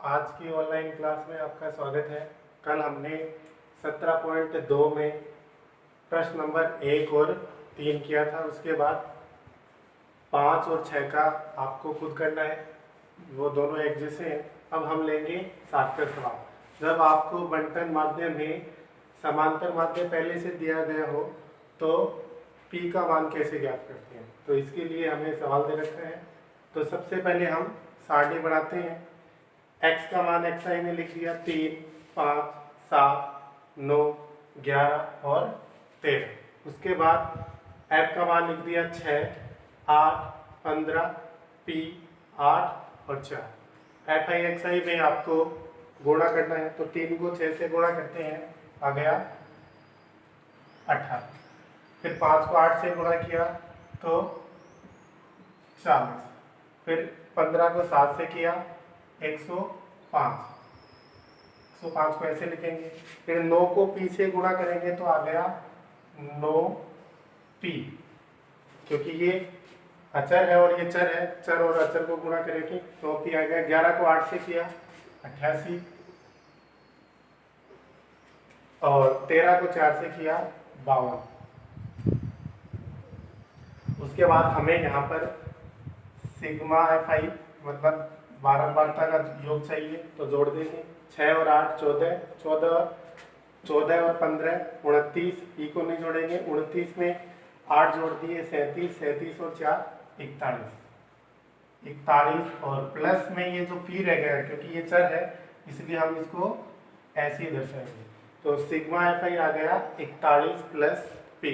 आज की online class में आपका स्वागत है। कल हमने 17.2 में प्रश्न नंबर 1 और 3 किया था। उसके बाद 5 और 6 का आपको खुद करना है, वो दोनों एक जैसे हैं। अब हम लेंगे 7 का सवाल। जब आपको बंटन माध्य में समांतर माध्य पहले से दिया गया हो तो P का मान कैसे ज्ञात करते हैं, तो इसके लिए हमें सवाल दे रखा है। तो सबसे पहले हम सारणी बनाते हैं। x का मान xi में लिख दिया 3, 5, 7, 9, 11 और 13। उसके बाद f का मान लिख दिया 6, 8, 15, p 8 और 4। fi xi में आपको गुणा करना है, तो 3 को 6 से गुणा करते हैं, आ गया 18। फिर 5 को 8 से गुणा किया तो 40। फिर 15 को 7 से किया 105। 105 को ऐसे लिखेंगे। फिर 9 को p से गुणा करेंगे तो आ गया 9p, क्योंकि ये अचर है और ये चर है, चर और अचर को गुणा करेंगे 9p आ गया। 11 को 8 से किया 88 और 13 को 4 से किया 52। उसके बाद हमें यहाँ पर सिग्मा fi मतलब बारंबारता का योग चाहिए, तो जोड़ देंगे। 6 और 8 14, 14 और 15 29, ई को नहीं जोड़ेंगे। 29 में 8 जोड़ दिए 37, 37 और 4 41, 41 और प्लस में ये जो पी रह गया, क्योंकि ये चर है इसलिए हम इसको ऐसे ही दर्शाएंगे। तो सिग्मा fi आ गया 41 प्लस पी।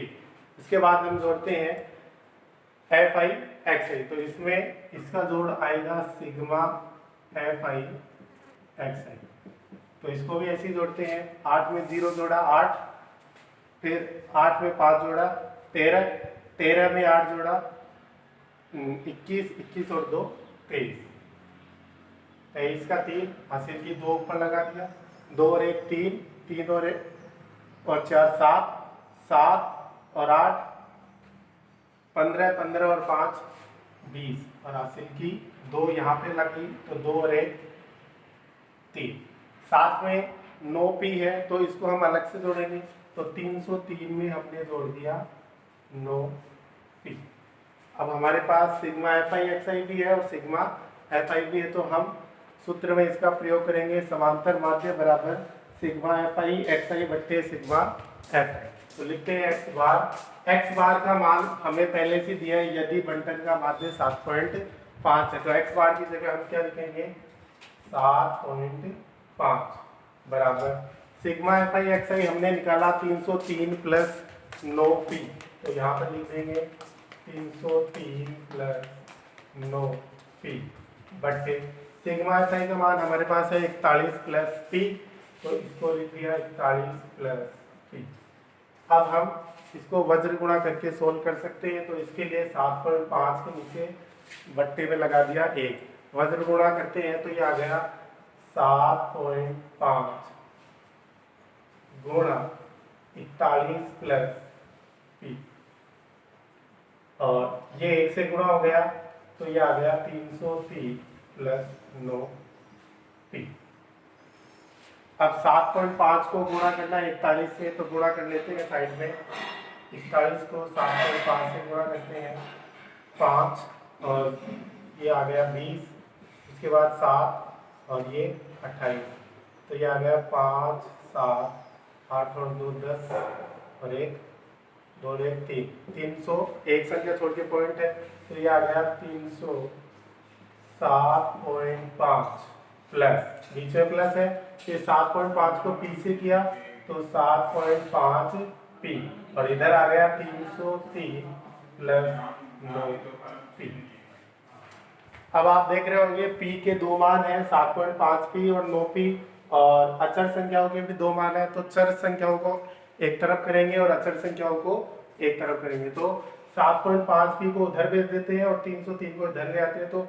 इसके बाद हम जोड़ते हैं fi xi, तो इसमें इसका जोड़ आएगा सिग्मा fi xi। तो इसको भी ऐसे ही जोड़ते हैं। 8 में 0 जोड़ा 8, फिर 8 में 5 जोड़ा 13, 13 में 8 जोड़ा 21, 21 और 2 23, 23 का 3 हासिल की 2 ऊपर लगा दिया, 2 और 1 3, 3 और 1 और 4 7, 7 और 8 15, 15 और 5 20 और हासिल की 2 यहाँ पे लगी, तो 2 और 1 3। साथ में 9p है तो इसको हम अलग से जोड़ेंगे, तो 303 में हमने जोड़ दिया 9p। अब हमारे पास सिग्मा fi xi भी है और सिग्मा fi भी है, तो हम सूत्र में इसका प्रयोग करेंगे। समांतर माध्य बराबर सिग्मा fi xi बट्टे सिग्मा fi। तो लिखते हैं x बार का मान हमें पहले से दिया है, यदि बंटन का माध्य 7.5 है, तो x बार की जगह हम क्या लिखेंगे 7.5 बराबर सिग्मा fi xi हमने निकाला 303 प्लस 9p, तो यहाँ पर लिख देंगे 303 प्लस 9p बट्टे सिग्मा fi का मान हमारे पास है 41 प्लस p, तो इसको लिख दिया 41 प्लस p। अब हम इसको वज्र गुणा करके सोल्व कर सकते हैं, तो इसके लिए 7.5 के नीचे बट्टे में लगा दिया 1, वज्र गुणा करते हैं तो ये आ गया 7.5 गुणा 41 प्लस p, और ये 1 से गुणा हो गया तो ये आ गया 303 प्लस 9p। अब 7.5 को गुणा करना है 41 से, तो गुणा कर लेते हैं साइड में। 41 को 7.5 से गुणा करते हैं 5, और ये आ गया 20, उसके बाद 7 और ये 28, तो ये आ गया 5, 7, 8 और 2 10 और 1 2 1 3, 300, एक संख्या छोड़ के पॉइंट है, तो ये आ गया 307.5 प्लस, बीच में प्लस है, ये 7.5 को p से किया तो 7.5 p, और इधर आ गया 303 प्लस 9p। अब आप देख रहे होंगे p के दो मान हैं, 7.5p और 9p, और अचर संख्याओं के भी दो मान है, तो चर संख्याओं को एक तरफ करेंगे और अचर संख्याओं को एक तरफ करेंगे। तो 7.5p को उधर भेज देते हैं और 303 को इधर ले आते हैं, तो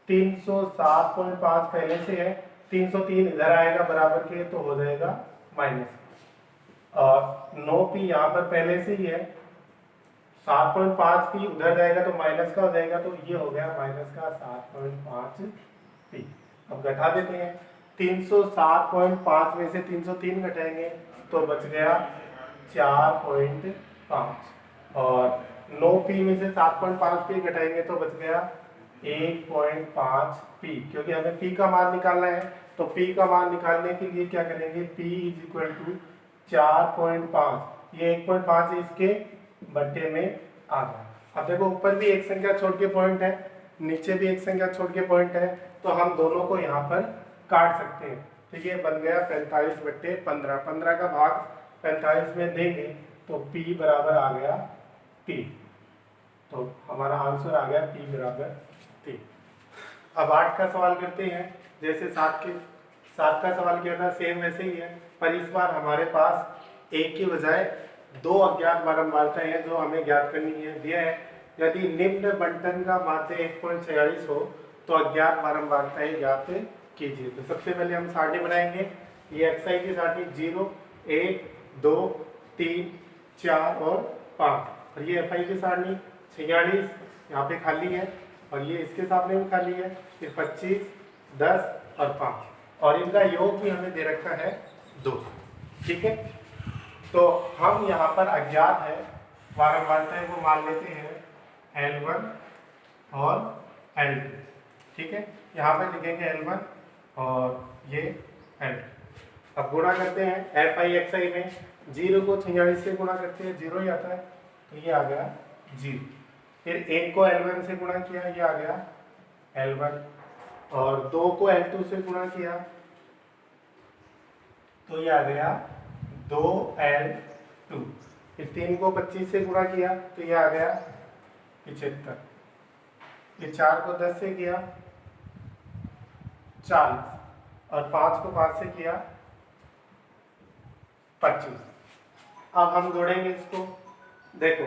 307.5 पहले से है, 303 इधर आएगा बराबर के, तो हो जाएगा माइनस, और 9p यहाँ पर पहले से ही है, 7.5p उधर जाएगा तो माइनस का हो जाएगा, तो ये हो गया माइनस का 7.5p। अब घटा देते हैं, 307.5 में से 303 घटाएंगे तो बच गया 4.5 और 9p में से 7.5p घटाएंगे तो बच गया 1.5p, क्योंकि हमें p का मान निकालना है तो p का मान निकालने के लिए क्या करेंगे, p = 4.5, ये 1.5 इसके बट्टे में आ गया। अब देखो ऊपर भी एक संख्या छोड़ के पॉइंट है, नीचे भी एक संख्या छोड़ के पॉइंट है, तो हम दोनों को यहाँ पर काट सकते हैं। ठीक है, बन गया 45/15, 15 का भाग 45 में देंगे तो p बराबर आ गया 3, तो हमारा आंसर आ गया p बराबर 3। अब 8 का सवाल करते हैं, जैसे 7 का सवाल किया था सेम वैसे ही है, पर इस बार हमारे पास एक की बजाय 2 अज्ञात बारंबारताएं हैं जो हमें ज्ञात करनी है। दिया है यदि निम्न बंटन का माध्य 1.46 हो तो अज्ञात बारंबारताएं ज्ञात कीजिए। तो सबसे पहले हम सारणी बनाएंगे, ये xi की सारणी 0, 1, 2, 3, 4 और 5, और ये fi की सारणी 46 यहाँ पे खाली है और ये इसके सामने भी खाली है, फिर 25, 10 और 5, और इनका योग भी हमें दे रखा है 2। ठीक है, तो हम यहाँ पर अज्ञात है बारंबारताएं को मान लेते हैं L1 और L2। ठीक है, यहाँ पर लिखेंगे L1 और ये L2। अब गुणा करते हैं fi xi में, 0 को 46 से गुणा करते हैं 0 ही आता है, तो ये आ गया 0। फिर 1 को L1 से गुणा किया, ये आ गया L1, और 2 को L2 से गुणा किया तो ये आ गया 2L2। फिर 3 को 25 से गुणा किया तो ये आ गया 75। फिर 4 को 10 से किया 40, और 5 को 5 से किया 25। अब हम जोड़ेंगे इसको, देखो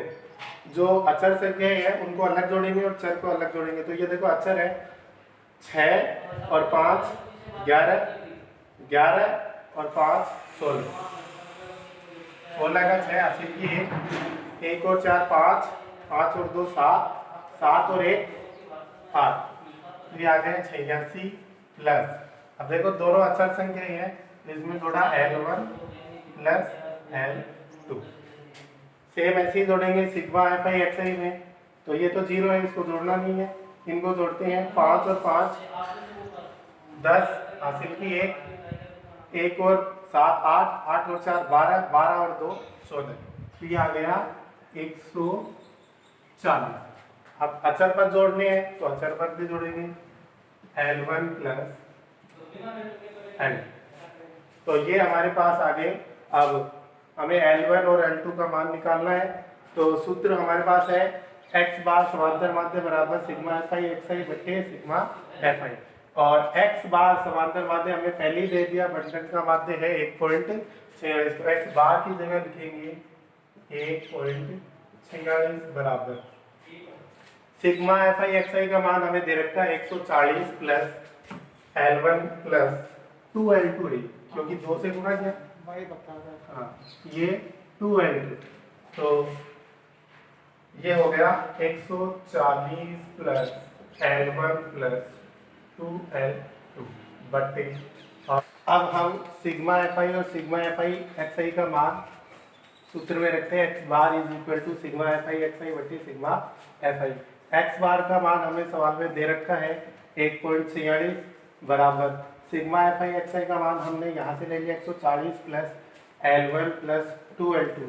जो अचर संख्या है उनको अलग जोड़ेंगे और चर को अलग जोड़ेंगे। तो ये देखो अचर है 6 और 5 11, 11 और 5 16, 16 का 6 80 की 1 और 4 5, 5 और 2 7, 7 और 1 8, तो ये आ गए 86 प्लस। अब देखो दोनों अचर संख्या ही है, इसमें जोड़ा L1 प्लस L2। सेम ऐसे ही जोड़ेंगे सिग्मा fi xi में, तो ये तो 0 है, इसको जोड़ना नहीं है, इनको जोड़ते हैं 5 और 5 10 हासिल की 1 और 7 8, 8 और 4 12, 12 और 2 16, तो ये आ गया 140। अब अचर पर जोड़ने हैं तो अचर पर भी जोड़ेंगे L1 प्लस L, तो ये हमारे पास आ गए। अब हमें L1 और L2 का मान निकालना है, तो सूत्र हमारे पास है x बार समांतर माध्य बराबर सिग्मा fi xi बटे सिग्मा fi, और x बार समांतर माध्य हमें पहले ही दे दिया, बंटन का माध्य है 1.46, तो x बार की जगह लिखेंगे 1.46 बराबर सिग्मा fi xi का मान हमें दे रखा है 140 प्लस L1 प्लस 2L2 है, क्योंकि 2 से गुणा किया, हाँ ये 2L2, तो ये हो गया 140 प्लस L1 प्लस 2L2 बटे, और अब हम सिग्मा fi और सिग्मा fi xi का मान सूत्र में रखते हैं, x bar is equal to sigma fi xi बटे सिग्मा fi। x बार का मान हमें सवाल में दे रखा है 1.46 बराबर सिग्मा fi xi का मान हमने यहाँ से ले लिया 140 प्लस L1 प्लस 2L2,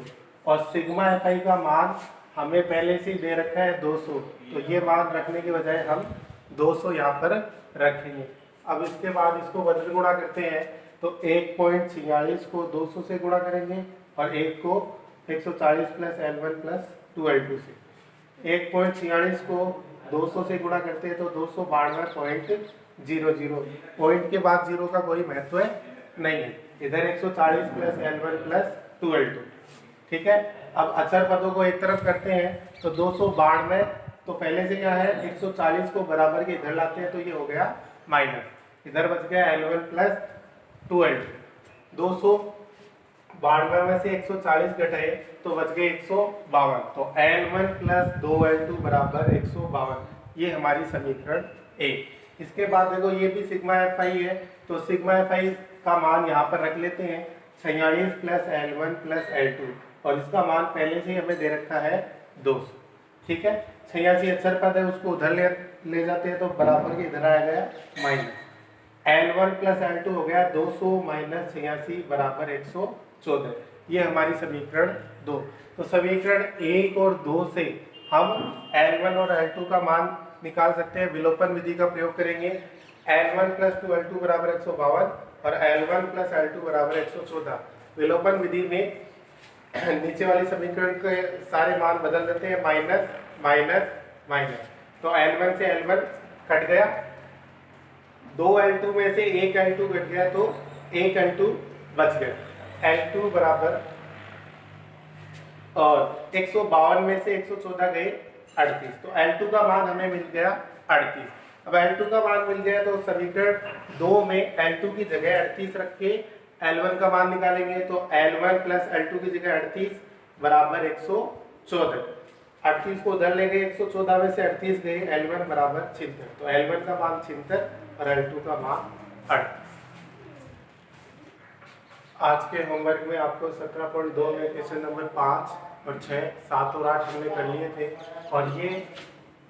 और सिग्मा fi का मान हमें पहले से दे रखा है 200, तो ये मान रखने के बजाय हम 200 यहाँ पर रखेंगे। अब इसके बाद इसको बदल गुणा करते हैं, तो 1.46 को 200 से गुणा करेंगे और 1 को 140 प्लस L1 प्लस 2L2 से। 1.46 को 200 से गुणा करते हैं तो 292.00, पॉइंट के बाद 0 का कोई महत्व नहीं है, इधर 140 प्लस L1 प्लस 2L2। ठीक है, अब अचर पदों को एक तरफ करते हैं, तो 292, तो पहले से क्या है 140 को बराबर के इधर लाते हैं तो ये हो गया माइनस, इधर बच गया L1 प्लस 2L2। 292 में से 140 घटाए तो बच गए 152, तो L1 प्लस 2L2 बराबर 152, ये हमारी समीकरण 1। इसके बाद देखो ये भी सिग्मा एफ आई है, तो सिग्मा एफ आई का मान यहाँ पर रख लेते हैं 46 प्लस L1 प्लस L2, और इसका मान पहले से ही हमें दे रखा है 200। ठीक है, 86 अक्षर पद है, उसको उधर ले जाते हैं तो बराबर के इधर आ गया माइनस L1 प्लस L2 हो गया 200 माइनस 86 बराबर 114। ये हमारी समीकरण 2। तो समीकरण 1 और 2 से हम L1 और L2 का मान निकाल सकते हैं। विलोपन विधि का प्रयोग करेंगे। L1 प्लस 2L2 बराबर 152 और L1 प्लस L2 बराबर 114। विलोपन विधि में नीचे वाली समीकरण के सारे मान बदल देते हैं, माइनस माइनस माइनस, तो L1 से L1 कट गया, 2L2 में से 1 L2 कट गया तो 1 L2 बच गया। L2 बराबर, और 152 में से 114 गए 38, तो L2 का मान हमें मिल गया 38। अब L2 का मान मिल गया तो समीकरण 2 में L2 की जगह 38 रख के L1 का मान निकालेंगे, तो L1 प्लस L2 की जगह 38 बराबर 114। 38 को उधर ले गए, 114 में से 38 गए, L1 बराबर 76, तो L1 का मान 76 और L2 का मान 38। आज के होमवर्क में आपको 17.2 में क्वेश्चन नंबर 5 और 6, 7 और 8 हमने कर लिए थे। और ये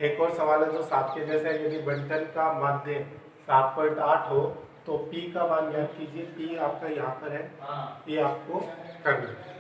एक और सवाल है जो 7 के जैसा है, यदि बंटन का माध्य 7.8 हो तो P का मान ज्ञात कीजिए। P आपका यहाँ पर है, ये आपको करना है।